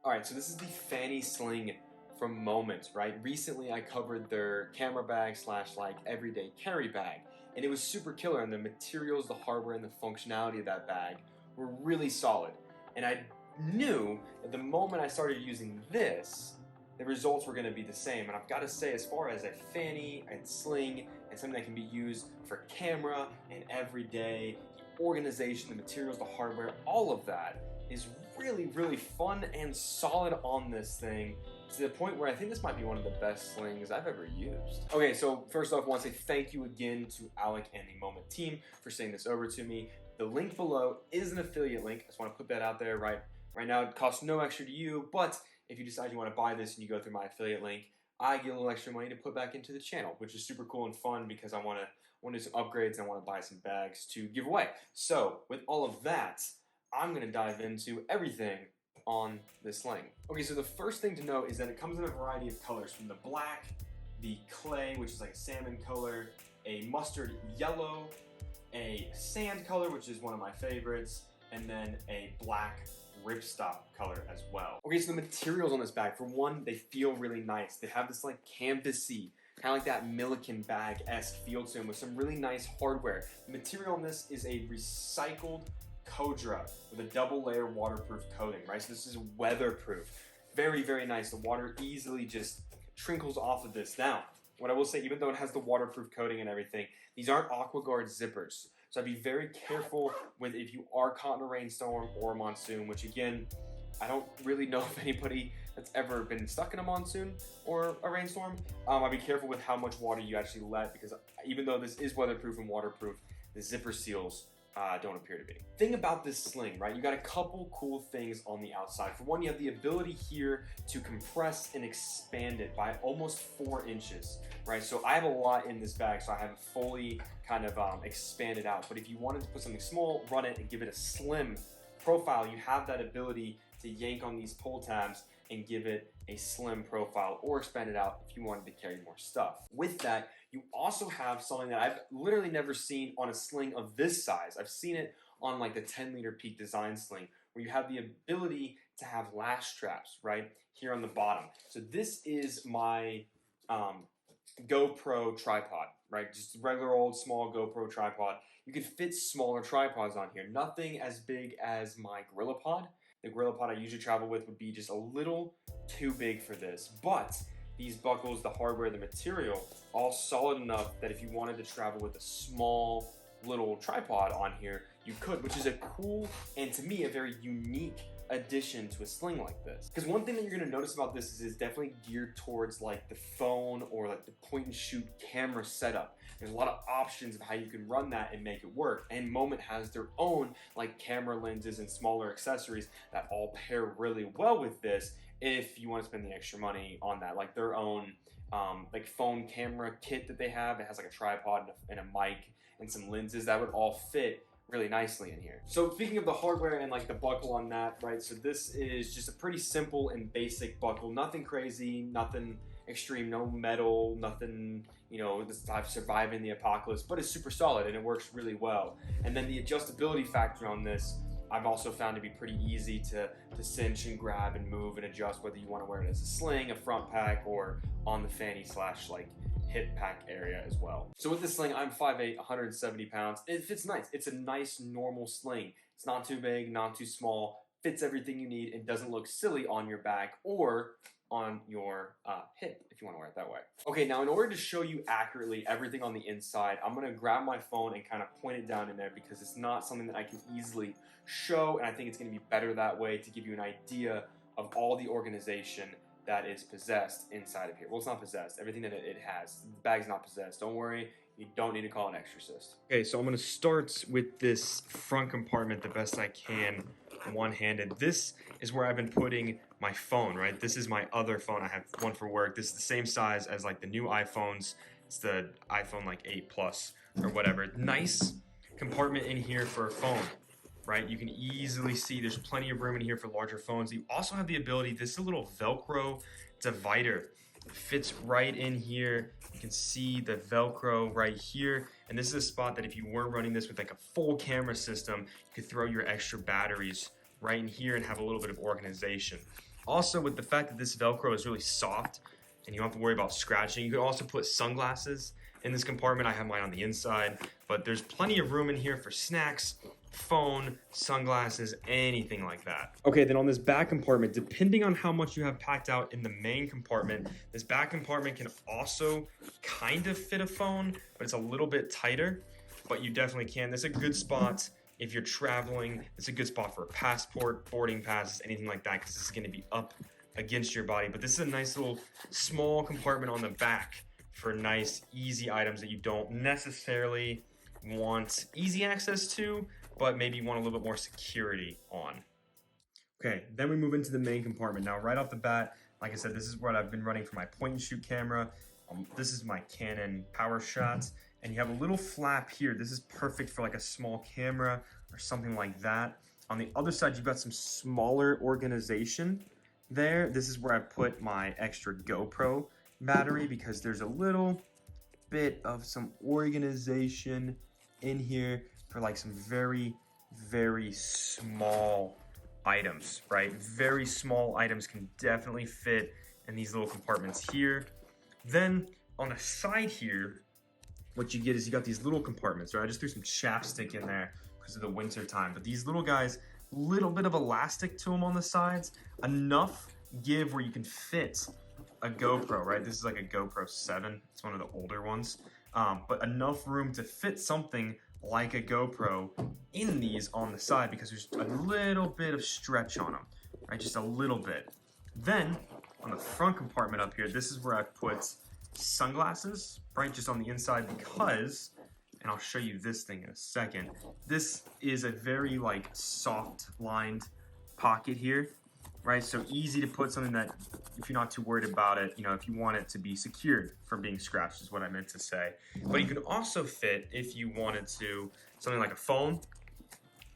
Alright, so this is the Fanny Sling from Moments, right? Recently I covered their camera bag slash like everyday carry bag, and it was super killer, and the materials, the hardware, and the functionality of that bag were really solid. And I knew that the moment I started using this, the results were going to be the same. And I've got to say, as far as a fanny and sling and something that can be used for camera and everyday, the organization, the materials, the hardware, all of that is really, really fun and solid on this thing, to the point where I think this might be one of the best slings I've ever used. Okay, so first off, I want to say thank you again to Alec and the Moment team for sending this over to me. The link below is an affiliate link. I just want to put that out there right now. It costs no extra to you, but if you decide you want to buy this and you go through my affiliate link, I get a little extra money to put back into the channel, which is super cool and fun because I want to do some upgrades and I want to buy some bags to give away. So with all of that, I'm going to dive into everything on this sling. Okay, so the first thing to know is that it comes in a variety of colors, from the black, the clay, which is like a salmon color, a mustard yellow, a sand color, which is one of my favorites, and then a black ripstop color as well. Okay, so the materials on this bag, for one, they feel really nice. They have this like canvasy, kind of like that Milliken bag-esque feel to them with some really nice hardware. The material on this is a recycled Codra with a double layer waterproof coating, right? So this is weatherproof. Very, very nice. The water easily just trickles off of this. Now, what I will say, even though it has the waterproof coating and everything, these aren't AquaGuard zippers. So I'd be very careful with if you are caught in a rainstorm or a monsoon, which again, I don't really know of anybody that's ever been stuck in a monsoon or a rainstorm. I'd be careful with how much water you actually let, because even though this is weatherproof and waterproof, the zipper seals don't appear to be. Thing about this sling, right? You got a couple cool things on the outside. For one, you have the ability here to compress and expand it by almost 4 inches, right? So I have a lot in this bag, so I have it fully kind of expanded out. But if you wanted to put something small, run it, and give it a slim profile, you have that ability to yank on these pull tabs and give it a slim profile, or expand it out if you wanted to carry more stuff. With that, you also have something that I've literally never seen on a sling of this size. I've seen it on like the 10-liter Peak Design sling, where you have the ability to have lash straps right here on the bottom. So this is my GoPro tripod, right? Just a regular old small GoPro tripod. You could fit smaller tripods on here. Nothing as big as my GorillaPod. The GorillaPod I usually travel with would be just a little too big for this, but these buckles, the hardware, the material, all solid enough that if you wanted to travel with a small little tripod on here, you could, which is a cool, and to me, a very unique addition to a sling like this. Because one thing that you're going to notice about this is it's definitely geared towards like the phone or like the point and shoot camera setup. There's a lot of options of how you can run that and make it work. And Moment has their own like camera lenses and smaller accessories that all pair really well with this if you want to spend the extra money on that. Like their own like phone camera kit that they have. It has like a tripod and a mic and some lenses that would all fit really nicely in here. So speaking of the hardware and like the buckle on that, right? So this is just a pretty simple and basic buckle. Nothing crazy, nothing extreme, no metal, nothing, you know, this type surviving the apocalypse, but it's super solid and it works really well. And then the adjustability factor on this, I've also found to be pretty easy to cinch and grab and move and adjust, whether you want to wear it as a sling, a front pack, or on the fanny slash like hip pack area as well. So with this sling, I'm 5'8", 170 pounds. It fits nice. It's a nice normal sling. It's not too big, not too small, fits everything you need, and doesn't look silly on your back or on your hip if you want to wear it that way. Okay, now in order to show you accurately everything on the inside, I'm going to grab my phone and kind of point it down in there because it's not something that I can easily show, and I think it's going to be better that way to give you an idea of all the organization that is possessed inside of here. Well, it's not possessed. Everything that it has. The bag's not possessed. Don't worry. You don't need to call an exorcist. Okay, so I'm going to start with this front compartment the best I can one-handed. This is where I've been putting my phone, right? This is my other phone. I have one for work. This is the same size as like the new iPhones. It's the iPhone like 8 Plus or whatever. Nice compartment in here for a phone, right? You can easily see there's plenty of room in here for larger phones. You also have the ability, this is a little Velcro divider. It fits right in here. You can see the Velcro right here. And this is a spot that if you were running this with like a full camera system, you could throw your extra batteries right in here and have a little bit of organization. Also, with the fact that this Velcro is really soft and you don't have to worry about scratching, you could also put sunglasses in this compartment. I have mine on the inside, but there's plenty of room in here for snacks, phone, sunglasses, anything like that. Okay, then on this back compartment, depending on how much you have packed out in the main compartment, this back compartment can also kind of fit a phone, but it's a little bit tighter, but you definitely can. This is a good spot if you're traveling. It's a good spot for a passport, boarding passes, anything like that, because this is gonna be up against your body. But this is a nice little small compartment on the back for nice, easy items that you don't necessarily want easy access to, but maybe you want a little bit more security on. Okay, then we move into the main compartment. Now, right off the bat, like I said, this is what I've been running for my point and shoot camera. This is my Canon PowerShot, and you have a little flap here. This is perfect for like a small camera or something like that. On the other side, you've got some smaller organization there. This is where I put my extra GoPro battery because there's a little bit of some organization in here for like some very, very small items, right? Very small items can definitely fit in these little compartments here. Then on the side here, what you get is you got these little compartments, right? I just threw some chapstick in there because of the winter time, but these little guys, little bit of elastic to them on the sides, enough give where you can fit a GoPro, right? This is like a GoPro 7. It's one of the older ones, but enough room to fit something like a GoPro in these on the side because there's a little bit of stretch on them, right? Just a little bit. Then on the front compartment up here, this is where I put sunglasses, right? Just on the inside because, and I'll show you this thing in a second. This is a very like soft lined pocket here, right? So easy to put something that if you're not too worried about it, you know, if you want it to be secured from being scratched is what I meant to say. But you can also fit, if you wanted to, something like a phone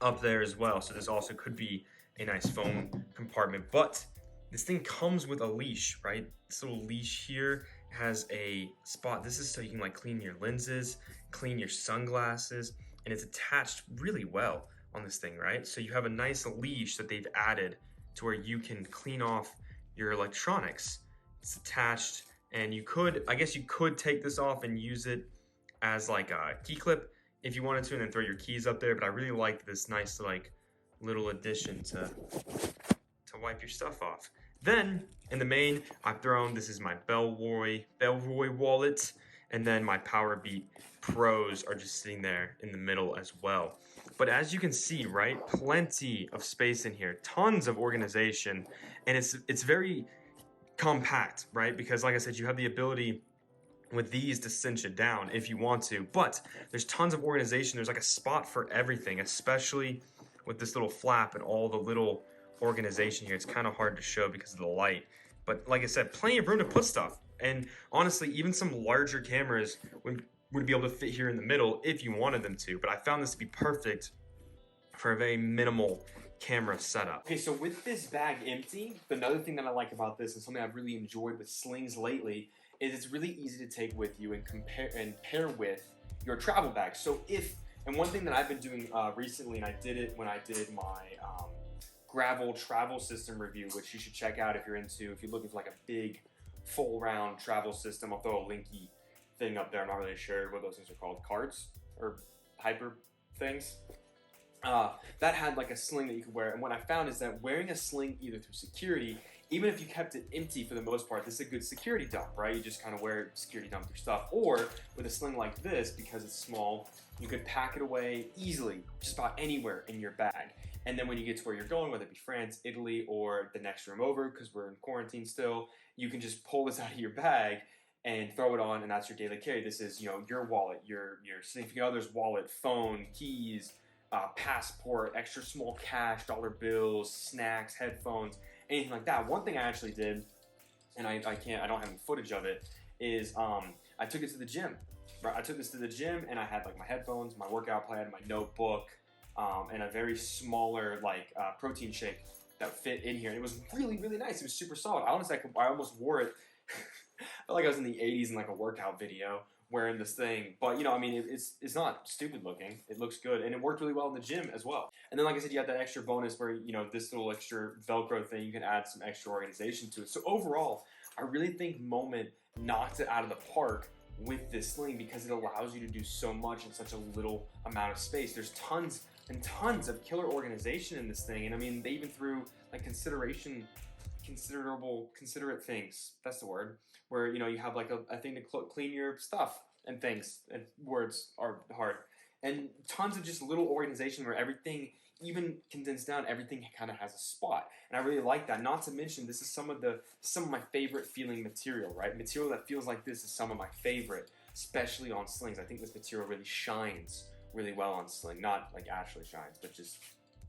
up there as well. So this also could be a nice phone compartment, but this thing comes with a leash, right? This little leash here has a spot. This is so you can like clean your lenses, clean your sunglasses, and it's attached really well on this thing, right? So you have a nice leash that they've added to where you can clean off your electronics. It's attached, and you could, I guess you could take this off and use it as like a key clip if you wanted to, and then throw your keys up there, but I really like this nice like little addition to wipe your stuff off. Then in the main, I've thrown, this is my Bellroy wallet, and then my Powerbeat Pros are just sitting there in the middle as well. But as you can see, right, plenty of space in here, tons of organization, and it's very compact, right? Because like I said, you have the ability with these to cinch it down if you want to, but there's tons of organization. There's like a spot for everything, especially with this little flap and all the little organization here. It's kind of hard to show because of the light, but like I said, plenty of room to put stuff. And honestly, even some larger cameras would be able to fit here in the middle if you wanted them to, but I found this to be perfect for a very minimal camera setup. Okay, so with this bag empty, another thing that I like about this and something I've really enjoyed with slings lately is it's really easy to take with you and pair with your travel bag. So and one thing that I've been doing recently, and I did it when I did my gravel travel system review, which you should check out if you're looking for like a big full round travel system. I'll throw a linky thing up there. I'm not really sure what those things are called, cards or hyper things. That had like a sling that you could wear, and what I found is that wearing a sling either through security, even if you kept it empty for the most part, this is a good security dump, right? You just kind of wear security dump your stuff, or with a sling like this, because it's small, you could pack it away easily, just about anywhere in your bag. And then when you get to where you're going, whether it be France, Italy, or the next room over, because we're in quarantine still, you can just pull this out of your bag and throw it on, and that's your daily carry. This is, you know, your wallet, your significant other's wallet, phone, keys, passport, extra small cash, dollar bills, snacks, headphones, anything like that. One thing I actually did, and I don't have any footage of it, is I took it to the gym. Right? I took this to the gym, and I had like my headphones, my workout plan, my notebook, and a very smaller like protein shake that fit in here. And it was really, really nice. It was super solid. Honestly, I almost wore it. I felt like I was in the 80s in like a workout video, wearing this thing. But you know, I mean, it's not stupid looking. It looks good, and it worked really well in the gym as well. And then, like I said, you have that extra bonus where you know this little extra Velcro thing. You can add some extra organization to it. So overall, I really think Moment knocked it out of the park with this sling because it allows you to do so much in such a little amount of space. There's tons and tons of killer organization in this thing, and I mean, they even threw like considerate things. That's the word. Where you know you have like a thing to clean your stuff and things. And words are hard. And tons of just little organization where everything, even condensed down, everything kind of has a spot. And I really like that. Not to mention, this is some of my favorite feeling material. Right, material that feels like this is some of my favorite, especially on slings. I think this material really shines really well on sling. Not like actually shines, but just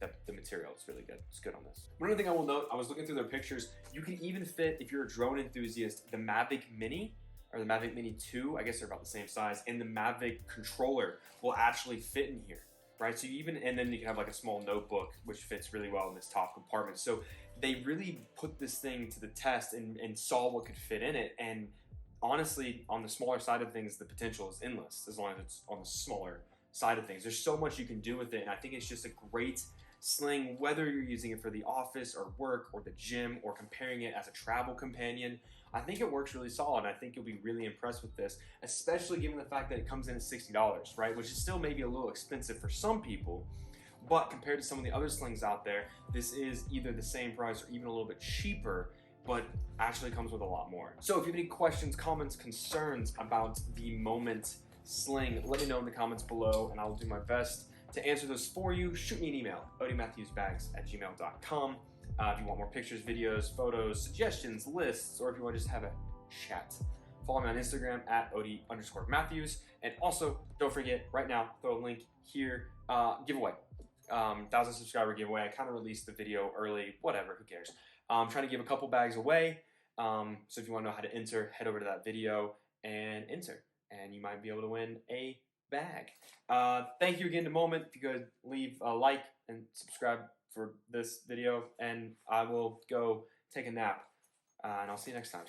the material is really good. It's good on this. One other thing I will note, I was looking through their pictures, you can even fit, if you're a drone enthusiast, the Mavic Mini, or the Mavic Mini 2, I guess they're about the same size, and the Mavic controller will actually fit in here, right? So you even, and then you can have like a small notebook, which fits really well in this top compartment. So they really put this thing to the test and saw what could fit in it. And honestly, on the smaller side of things, the potential is endless, as long as it's on the smaller side of things. There's so much you can do with it, and I think it's just a great sling, whether you're using it for the office or work or the gym or comparing it as a travel companion. I think it works really solid, and I think you'll be really impressed with this, especially given the fact that it comes in at $60, right? Which is still maybe a little expensive for some people, but compared to some of the other slings out there, this is either the same price or even a little bit cheaper, but actually comes with a lot more. So if you have any questions, comments, concerns about the Moment sling, let me know in the comments below, and I'll do my best to answer those for you. Shoot me an email, odiematthewsbags@gmail.com. If you want more pictures, videos, photos, suggestions, lists, or if you want to just have a chat. Follow me on Instagram at odie_matthews. And also, don't forget, right now, throw a link here, giveaway. 1,000 subscriber giveaway. I kind of released the video early, whatever, who cares. I'm trying to give a couple bags away. So if you want to know how to enter, head over to that video and enter. And you might be able to win a bag. Thank you again to Moment. If you could leave a like and subscribe for this video, and I will go take a nap, and I'll see you next time.